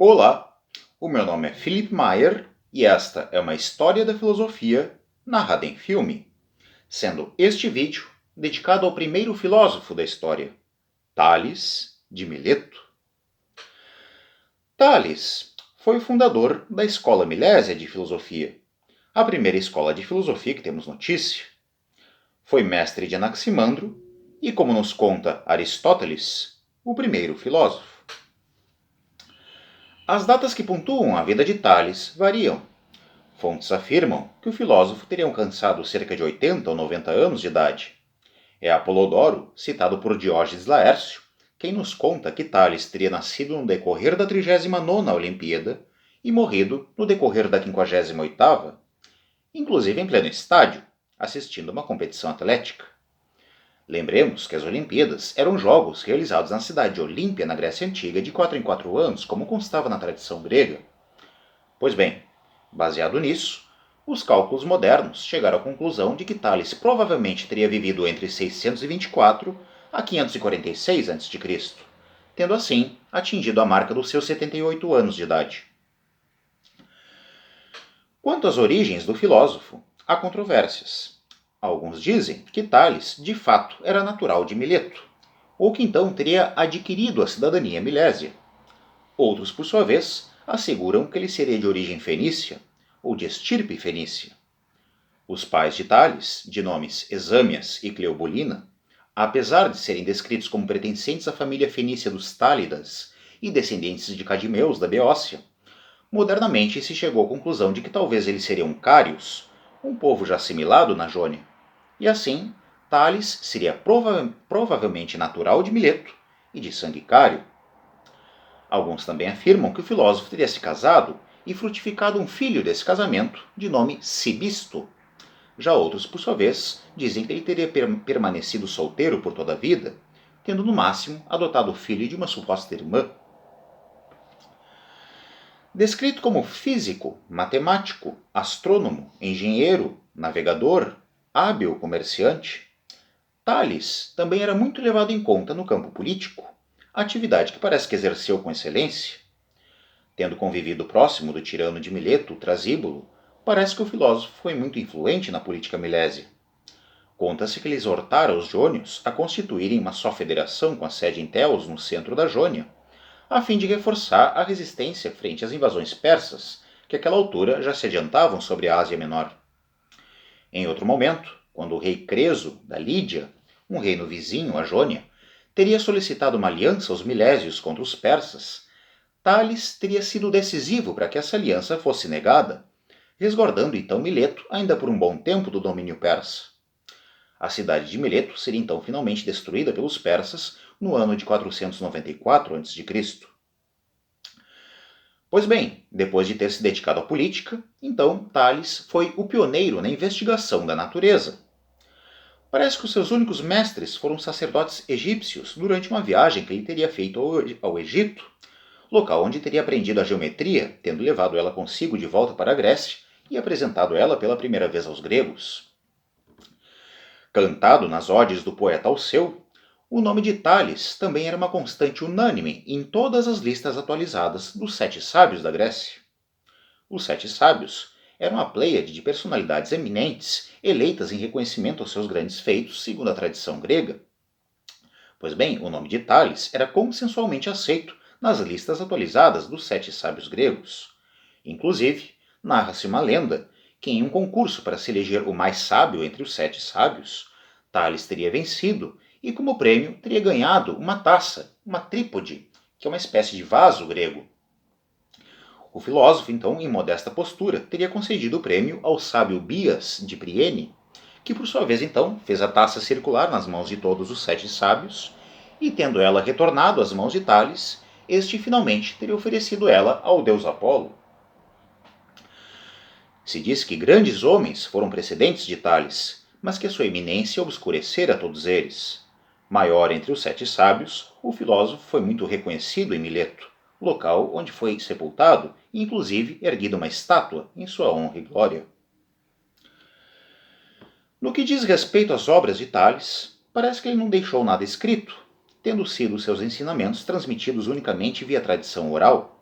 Olá, o meu nome é Philipp Meyer e esta é uma história da filosofia narrada em filme, sendo este vídeo dedicado ao primeiro filósofo da história, Tales de Mileto. Tales foi o fundador da Escola Milésia de Filosofia, a primeira escola de filosofia que temos notícia. Foi mestre de Anaximandro e, como nos conta Aristóteles, o primeiro filósofo. As datas que pontuam a vida de Tales variam. Fontes afirmam que o filósofo teria alcançado cerca de 80 ou 90 anos de idade. É Apolodoro, citado por Diógenes Laércio, quem nos conta que Tales teria nascido no decorrer da 39ª Olimpíada e morrido no decorrer da 58ª, inclusive em pleno estádio, assistindo a uma competição atlética. Lembremos que as Olimpíadas eram jogos realizados na cidade de Olímpia, na Grécia Antiga, de 4 em 4 anos, como constava na tradição grega. Pois bem, baseado nisso, os cálculos modernos chegaram à conclusão de que Tales provavelmente teria vivido entre 624 a 546 a.C., tendo assim atingido a marca dos seus 78 anos de idade. Quanto às origens do filósofo, há controvérsias. Alguns dizem que Tales, de fato, era natural de Mileto, ou que então teria adquirido a cidadania milésia. Outros, por sua vez, asseguram que ele seria de origem fenícia, ou de estirpe fenícia. Os pais de Tales, de nomes Exâmias e Cleobulina, apesar de serem descritos como pertencentes à família fenícia dos Tálidas e descendentes de Cadimeus da Beócia, modernamente se chegou à conclusão de que talvez eles seriam cários, um povo já assimilado na Jônia, e assim Tales seria provavelmente natural de Mileto e de sangue cário. Alguns também afirmam que o filósofo teria se casado e frutificado um filho desse casamento, de nome Cibisto. Já outros, por sua vez, dizem que ele teria permanecido solteiro por toda a vida, tendo no máximo adotado o filho de uma suposta irmã. Descrito como físico, matemático, astrônomo, engenheiro, navegador, hábil comerciante, Tales também era muito levado em conta no campo político, atividade que parece que exerceu com excelência. Tendo convivido próximo do tirano de Mileto, Trasíbulo, parece que o filósofo foi muito influente na política milésia. Conta-se que ele exortara os jônios a constituírem uma só federação com a sede em Teos, no centro da Jônia, a fim de reforçar a resistência frente às invasões persas, que àquela altura já se adiantavam sobre a Ásia Menor. Em outro momento, quando o rei Creso, da Lídia, um reino vizinho à Jônia, teria solicitado uma aliança aos milésios contra os persas, Tales teria sido decisivo para que essa aliança fosse negada, resguardando então Mileto ainda por um bom tempo do domínio persa. A cidade de Mileto seria então finalmente destruída pelos persas no ano de 494 a.C. Pois bem, depois de ter se dedicado à política, então Tales foi o pioneiro na investigação da natureza. Parece que os seus únicos mestres foram sacerdotes egípcios durante uma viagem que ele teria feito ao Egito, local onde teria aprendido a geometria, tendo levado ela consigo de volta para a Grécia e apresentado ela pela primeira vez aos gregos. Cantado nas odes do poeta Alceu, o nome de Tales também era uma constante unânime em todas as listas atualizadas dos 7 sábios da Grécia. Os 7 sábios eram a pleiade de personalidades eminentes eleitas em reconhecimento aos seus grandes feitos, segundo a tradição grega. Pois bem, o nome de Tales era consensualmente aceito nas listas atualizadas dos 7 sábios gregos. Inclusive, narra-se uma lenda que em um concurso para se eleger o mais sábio entre os 7 sábios, Tales teria vencido e como prêmio teria ganhado uma taça, uma trípode, que é uma espécie de vaso grego. O filósofo, então, em modesta postura, teria concedido o prêmio ao sábio Bias de Priene, que por sua vez, então, fez a taça circular nas mãos de todos os 7 sábios, e tendo ela retornado às mãos de Tales, este finalmente teria oferecido ela ao deus Apolo. Se diz que grandes homens foram precedentes de Tales, mas que a sua eminência obscurecera todos eles. Maior entre os 7 sábios, o filósofo foi muito reconhecido em Mileto, local onde foi sepultado e inclusive erguida uma estátua em sua honra e glória. No que diz respeito às obras de Tales, parece que ele não deixou nada escrito, tendo sido seus ensinamentos transmitidos unicamente via tradição oral.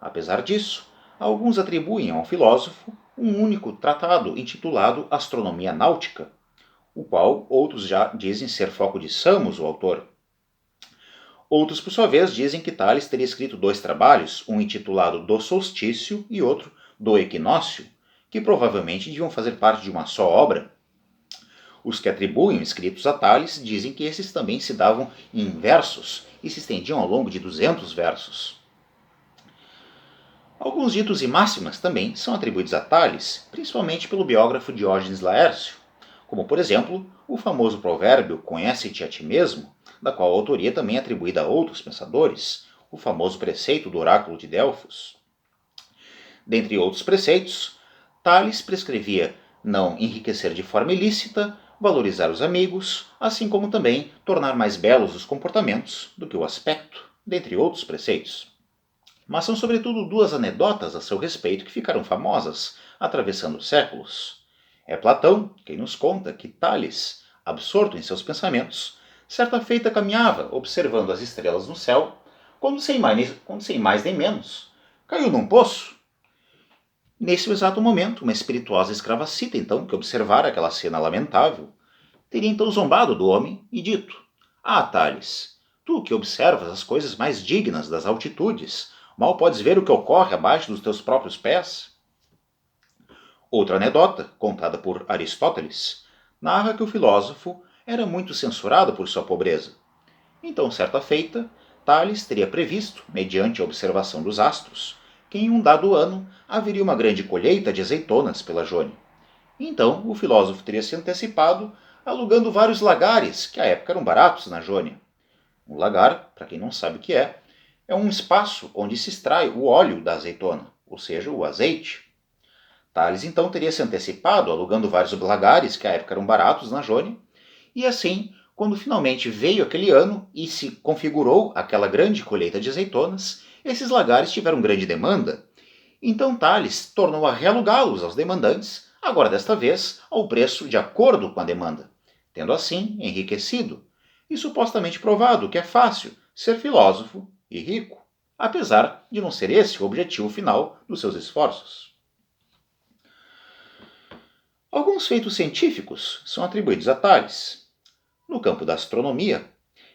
Apesar disso, alguns atribuem ao filósofo um único tratado intitulado Astronomia Náutica, o qual outros já dizem ser foco de Samos, o autor. Outros, por sua vez, dizem que Tales teria escrito dois trabalhos, um intitulado Do Solstício e outro Do Equinócio, que provavelmente deviam fazer parte de uma só obra. Os que atribuem escritos a Tales dizem que esses também se davam em versos e se estendiam ao longo de 200 versos. Alguns ditos e máximas também são atribuídos a Tales, principalmente pelo biógrafo Diógenes Laércio, como, por exemplo, o famoso provérbio Conhece-te a ti mesmo, da qual a autoria também é atribuída a outros pensadores, o famoso preceito do oráculo de Delfos. Dentre outros preceitos, Tales prescrevia não enriquecer de forma ilícita, valorizar os amigos, assim como também tornar mais belos os comportamentos do que o aspecto, dentre outros preceitos. Mas são sobretudo duas anedotas a seu respeito que ficaram famosas, atravessando os séculos. É Platão quem nos conta que Tales, absorto em seus pensamentos, certa feita caminhava observando as estrelas no céu, quando sem mais nem menos, caiu num poço. Nesse exato momento, uma espirituosa escravacita, então, que observara aquela cena lamentável, teria então zombado do homem e dito: Ah, Tales, tu que observas as coisas mais dignas das altitudes, mal podes ver o que ocorre abaixo dos teus próprios pés? Outra anedota, contada por Aristóteles, narra que o filósofo era muito censurado por sua pobreza. Então, certa feita, Tales teria previsto, mediante a observação dos astros, que em um dado ano haveria uma grande colheita de azeitonas pela Jônia. Então, o filósofo teria se antecipado, alugando vários lagares, que à época eram baratos na Jônia. Um lagar, para quem não sabe o que é um espaço onde se extrai o óleo da azeitona, ou seja, o azeite. Tales então teria se antecipado, alugando vários lagares, que à época eram baratos na Jônia, e assim, quando finalmente veio aquele ano e se configurou aquela grande colheita de azeitonas, esses lagares tiveram grande demanda. Então Tales tornou a realugá-los aos demandantes, agora desta vez ao preço de acordo com a demanda, tendo assim enriquecido e supostamente provado que é fácil ser filósofo e rico, apesar de não ser esse o objetivo final dos seus esforços. Alguns feitos científicos são atribuídos a Tales. No campo da astronomia,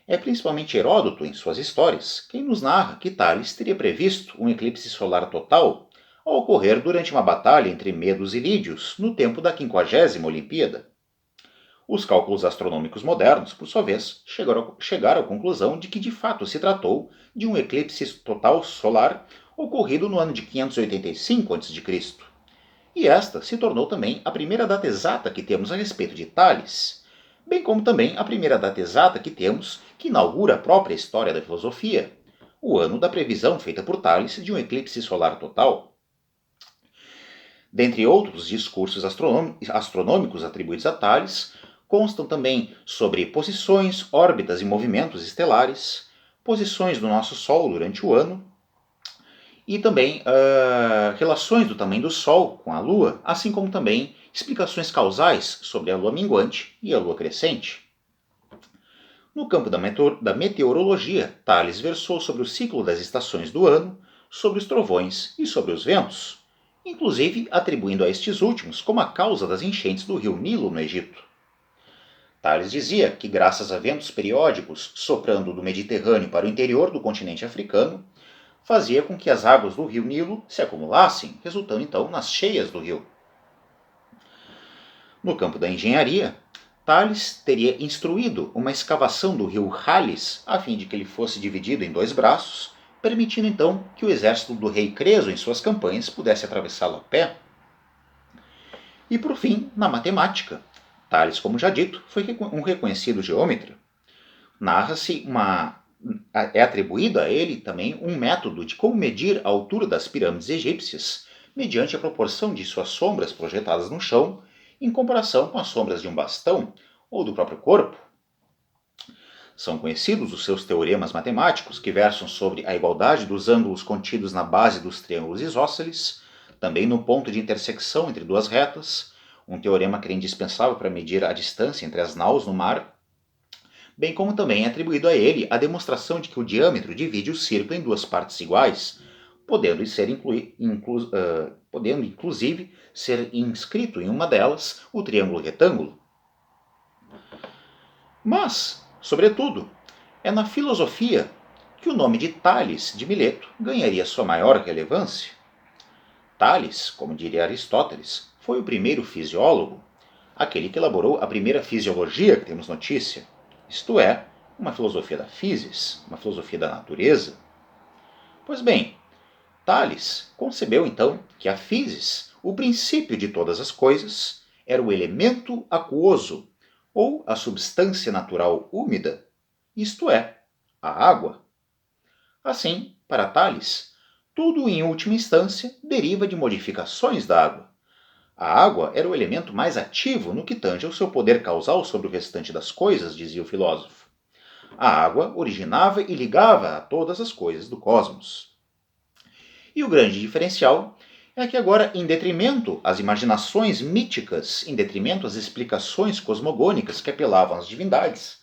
é principalmente Heródoto, em suas histórias, quem nos narra que Tales teria previsto um eclipse solar total ao ocorrer durante uma batalha entre Medos e Lídios, no tempo da 50ª Olimpíada. Os cálculos astronômicos modernos, por sua vez, chegaram à conclusão de que de fato se tratou de um eclipse total solar ocorrido no ano de 585 a.C. E esta se tornou também a primeira data exata que temos a respeito de Tales, bem como também a primeira data exata que temos que inaugura a própria história da filosofia, o ano da previsão feita por Tales de um eclipse solar total. Dentre outros discursos astronômicos atribuídos a Tales, constam também sobre posições, órbitas e movimentos estelares, posições do nosso Sol durante o ano, e também relações do tamanho do Sol com a Lua, assim como também explicações causais sobre a Lua minguante e a Lua crescente. No campo da meteorologia, Tales versou sobre o ciclo das estações do ano, sobre os trovões e sobre os ventos, inclusive atribuindo a estes últimos como a causa das enchentes do rio Nilo no Egito. Tales dizia que, graças a ventos periódicos soprando do Mediterrâneo para o interior do continente africano, fazia com que as águas do rio Nilo se acumulassem, resultando então nas cheias do rio. No campo da engenharia, Tales teria instruído uma escavação do rio Halys a fim de que ele fosse dividido em dois braços, permitindo então que o exército do rei Creso em suas campanhas pudesse atravessá-lo a pé. E por fim, na matemática, Tales, como já dito, foi um reconhecido geômetra. É atribuído a ele também um método de como medir a altura das pirâmides egípcias, mediante a proporção de suas sombras projetadas no chão, em comparação com as sombras de um bastão ou do próprio corpo. São conhecidos os seus teoremas matemáticos, que versam sobre a igualdade dos ângulos contidos na base dos triângulos isósceles, também no ponto de intersecção entre duas retas, um teorema que era indispensável para medir a distância entre as naus no mar, bem como também é atribuído a ele a demonstração de que o diâmetro divide o círculo em duas partes iguais, podendo, podendo inclusive ser inscrito em uma delas o triângulo retângulo. Mas, sobretudo, é na filosofia que o nome de Tales de Mileto ganharia sua maior relevância. Tales, como diria Aristóteles, foi o primeiro fisiólogo, aquele que elaborou a primeira fisiologia que temos notícia, isto é, uma filosofia da physis, uma filosofia da natureza. Pois bem, Tales concebeu então que a physis, o princípio de todas as coisas, era o elemento aquoso, ou a substância natural úmida, isto é, a água. Assim, para Tales, tudo em última instância deriva de modificações da água. A água era o elemento mais ativo no que tange ao seu poder causal sobre o restante das coisas, dizia o filósofo. A água originava e ligava a todas as coisas do cosmos. E o grande diferencial é que agora, em detrimento às imaginações míticas, em detrimento às explicações cosmogônicas que apelavam às divindades,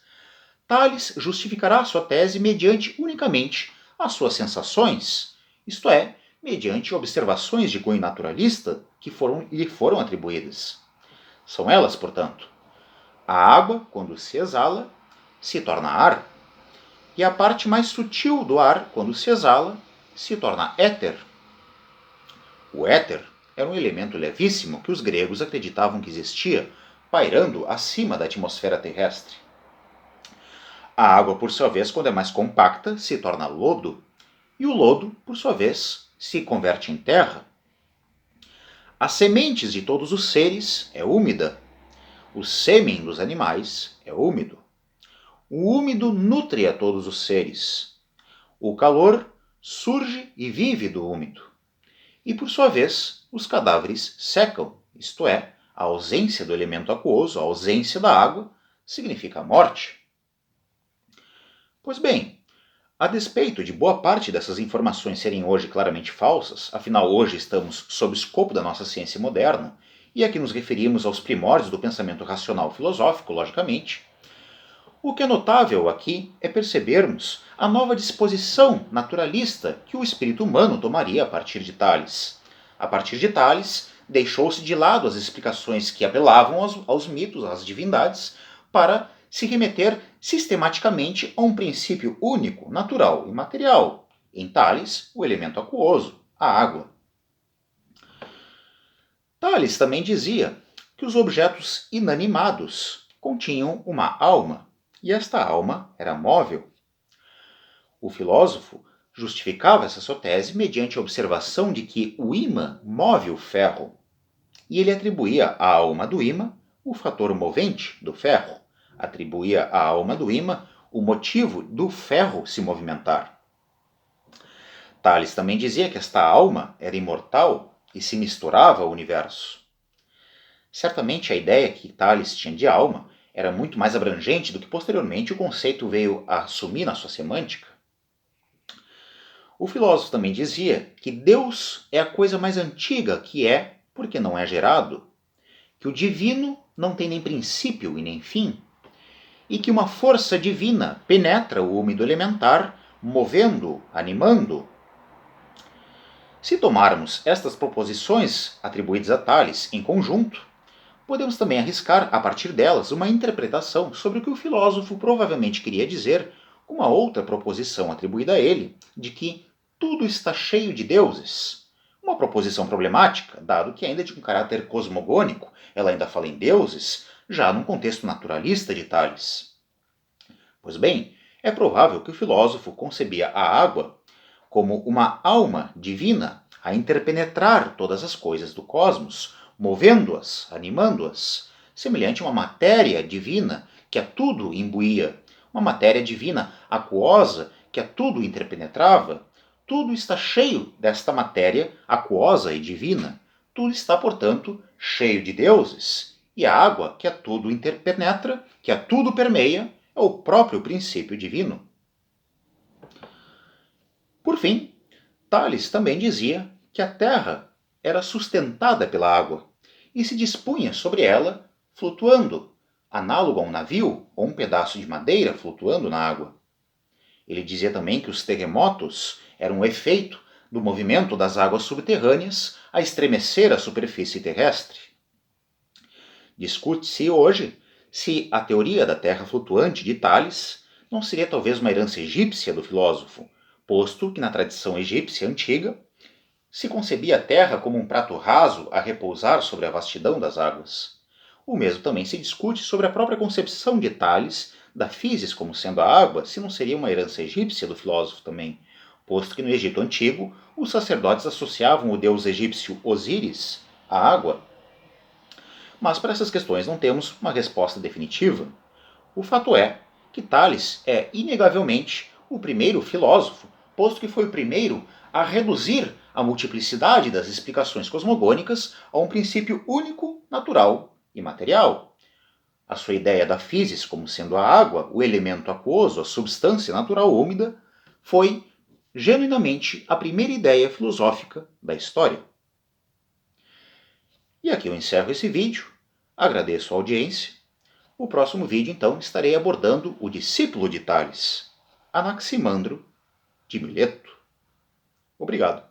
Tales justificará sua tese mediante unicamente as suas sensações, isto é, mediante observações de cunho naturalista que lhe foram atribuídas. São elas, portanto, a água, quando se exala, se torna ar, e a parte mais sutil do ar, quando se exala, se torna éter. O éter era um elemento levíssimo que os gregos acreditavam que existia, pairando acima da atmosfera terrestre. A água, por sua vez, quando é mais compacta, se torna lodo, e o lodo, por sua vez, se converte em terra. As sementes de todos os seres é úmida. O sêmen dos animais é úmido. O úmido nutre a todos os seres. O calor surge e vive do úmido. E, por sua vez, os cadáveres secam, isto é, a ausência do elemento aquoso, a ausência da água, significa a morte. Pois bem, a despeito de boa parte dessas informações serem hoje claramente falsas, afinal hoje estamos sob o escopo da nossa ciência moderna, e aqui nos referimos aos primórdios do pensamento racional filosófico, logicamente, o que é notável aqui é percebermos a nova disposição naturalista que o espírito humano tomaria a partir de Tales. A partir de Tales, deixou-se de lado as explicações que apelavam aos mitos, às divindades, para se remeter sistematicamente a um princípio único, natural e material. Em Tales, o elemento aquoso, a água. Tales também dizia que os objetos inanimados continham uma alma, e esta alma era móvel. O filósofo justificava essa sua tese mediante a observação de que o ímã move o ferro, e ele atribuía à alma do ímã o fator movente do ferro, atribuía à alma do ímã o motivo do ferro se movimentar. Tales também dizia que esta alma era imortal e se misturava ao universo. Certamente a ideia que Tales tinha de alma era muito mais abrangente do que posteriormente o conceito veio a assumir na sua semântica. O filósofo também dizia que Deus é a coisa mais antiga que é, porque não é gerado, que o divino não tem nem princípio e nem fim, e que uma força divina penetra o úmido elementar, movendo, animando. Se tomarmos estas proposições atribuídas a Tales em conjunto, podemos também arriscar, a partir delas, uma interpretação sobre o que o filósofo provavelmente queria dizer com uma outra proposição atribuída a ele, de que tudo está cheio de deuses. Uma proposição problemática, dado que ainda de um caráter cosmogônico, ela ainda fala em deuses, já num contexto naturalista de Tales. Pois bem, é provável que o filósofo concebia a água como uma alma divina a interpenetrar todas as coisas do cosmos, movendo-as, animando-as, semelhante a uma matéria divina que a tudo imbuía, uma matéria divina aquosa que a tudo interpenetrava. Tudo está cheio desta matéria aquosa e divina. Tudo está, portanto, cheio de deuses. E a água que a tudo interpenetra, que a tudo permeia, é o próprio princípio divino. Por fim, Tales também dizia que a terra era sustentada pela água e se dispunha sobre ela flutuando, análogo a um navio ou um pedaço de madeira flutuando na água. Ele dizia também que os terremotos eram um efeito do movimento das águas subterrâneas a estremecer a superfície terrestre. Discute-se hoje se a teoria da Terra flutuante de Tales não seria talvez uma herança egípcia do filósofo, posto que na tradição egípcia antiga se concebia a Terra como um prato raso a repousar sobre a vastidão das águas. O mesmo também se discute sobre a própria concepção de Tales da physis como sendo a água, se não seria uma herança egípcia do filósofo também, posto que no Egito Antigo os sacerdotes associavam o deus egípcio Osíris à água. Mas para essas questões não temos uma resposta definitiva. O fato é que Tales é inegavelmente o primeiro filósofo, posto que foi o primeiro a reduzir a multiplicidade das explicações cosmogônicas a um princípio único, natural e material. A sua ideia da physis como sendo a água, o elemento aquoso, a substância natural úmida, foi genuinamente a primeira ideia filosófica da história. E aqui eu encerro esse vídeo, agradeço a audiência. No próximo vídeo, então, estarei abordando o discípulo de Tales, Anaximandro de Mileto. Obrigado.